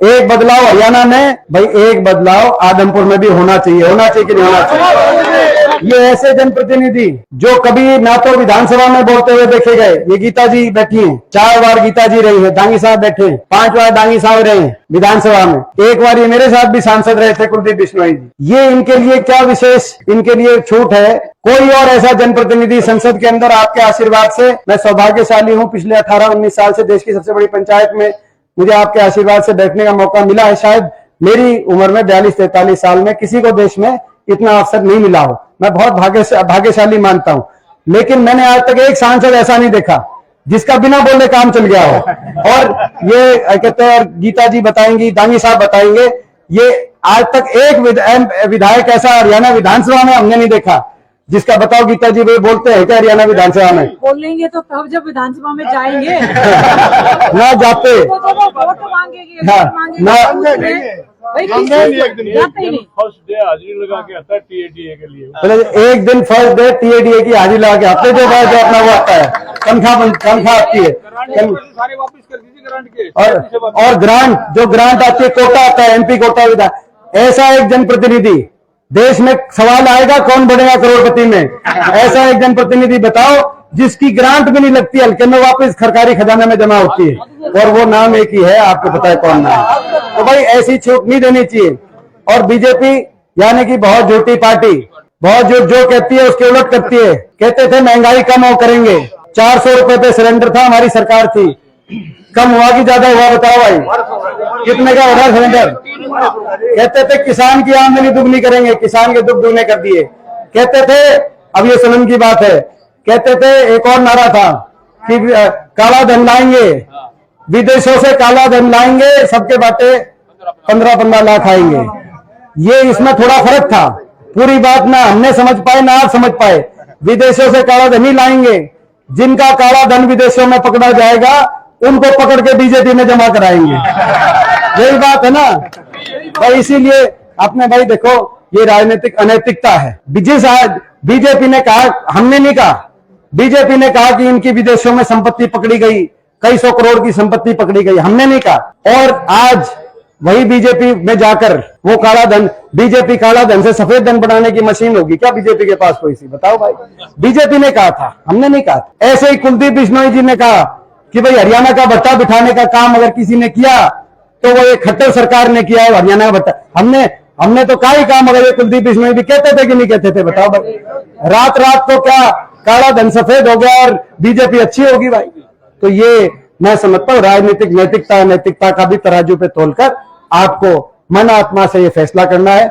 एक बदलाव हरियाणा में, भाई एक बदलाव आदमपुर में भी होना चाहिए कि नहीं होना चाहिए। ये ऐसे जनप्रतिनिधि जो कभी ना तो विधानसभा में बोलते हुए देखे गए, ये गीता जी बैठी हैं, 4 बार गीता जी रही है, दांगी साहब बैठे हैं, 5 बार दांगी साहब रहे हैं विधानसभा में, एक बार ये मेरे साथ भी सांसद रहे थे कुलदीप बिश्नोई जी। ये इनके लिए क्या विशेष इनके लिए छूट है? कोई और ऐसा जनप्रतिनिधि संसद के अंदर आपके आशीर्वाद से, मैं सौभाग्यशाली हूं, पिछले 18-19 साल से देश की सबसे बड़ी पंचायत में मुझे आपके आशीर्वाद से बैठने का मौका मिला है। शायद मेरी उम्र में 42-43 साल में किसी को देश में इतना अवसर नहीं मिला हो, मैं बहुत भाग्यशाली मानता हूं। लेकिन मैंने आज तक एक सांसद ऐसा नहीं देखा जिसका बिना बोले काम चल गया हो। और ये कहते हैं, गीता जी बताएंगी, दांगी साहब बताएंगे, ये आज तक एक विधायक ऐसा हरियाणा विधानसभा में हमने नहीं देखा जिसका, बताओ गीता जी वे बोलते हैं क्या हरियाणा विधानसभा में? बोलेंगे तो कब जब विधानसभा में जाएंगे ना जाते वोट मांगेंगे ना जाते ही नहीं। फर्स्ट डे हाजिरी लगा के आता है टीएडीए के लिए, एक दिन फर्स्ट डे टीएडीए की हाजिरी लगा के हफ्ते के बाद जो अपना वो आता है, तनख्वाह आती है सारे वापस कर दीजिए ग्रांट के, और ग्रांट जो ग्रांट आती है, कोटा आता है, एमपी कोटा विधान। ऐसा एक जनप्रतिनिधि देश में, सवाल आएगा कौन बनेगा करोड़पति में, ऐसा एक जनप्रतिनिधि बताओ जिसकी ग्रांट भी नहीं लगती, हल्के में वापस सरकारी खजाने में जमा होती है, और वो नाम एक ही है, आपको पता है कौन नाम है। तो भाई ऐसी छूट नहीं देनी चाहिए। और बीजेपी यानी कि बहुत झूठी पार्टी, बहुत जो कहती है उसके उलट करती है। कहते थे महंगाई कम हो करेंगे, 400 रुपए पे सिलेंडर था, हमारी सरकार थी, कम हुआ कि ज्यादा हुआ बताओ भाई, कितने का हो रहा सिलेंडर? कहते थे किसान की आमदनी दुगनी करेंगे, किसान के दुख दुगने कर दिए। कहते थे, अब ये सनम की बात है, कहते थे एक और नारा था कि काला धन लाएंगे, विदेशों से काला धन लाएंगे, सबके बाटे 15-15 लाख आएंगे। ये इसमें थोड़ा फर्क था, पूरी बात ना हमने समझ पाए ना आप समझ पाए। विदेशों से काला धन ही लाएंगे, जिनका काला धन विदेशों में पकड़ा जाएगा उनको पकड़ के बीजेपी में जमा कराएंगे। यही बात है ना भाई। इसीलिए आपने भाई देखो, ये राजनीतिक अनैतिकता है। बीजेपी ने कहा, हमने नहीं कहा, बीजेपी ने कहा कि इनकी विदेशों में संपत्ति पकड़ी गई, कई 100 करोड़ की संपत्ति पकड़ी गई, हमने नहीं कहा। और आज वही बीजेपी में जाकर वो काला धन, बीजेपी काला धन से सफेद धन बनाने की मशीन होगी क्या बीजेपी के पास कोई सी? बताओ भाई, बीजेपी ने कहा था, हमने नहीं कहा। ऐसे ही कुलदीप बिश्नोई जी ने कहा कि भाई हरियाणा का भट्टा बिठाने का काम अगर किसी ने किया तो वो ये खट्टर सरकार ने किया है, हरियाणा का भट्टा। हमने तो का ही काम, अगर ये कुलदीप बिश्नोई भी कहते थे कि नहीं कहते थे? बताओ भाई, रात को क्या काला धन सफेद हो गया और बीजेपी अच्छी होगी भाई? तो ये मैं समझता हूँ राजनीतिक नैतिकता का भी तराजू पे तोलकर आपको मन आत्मा से ये फैसला करना है।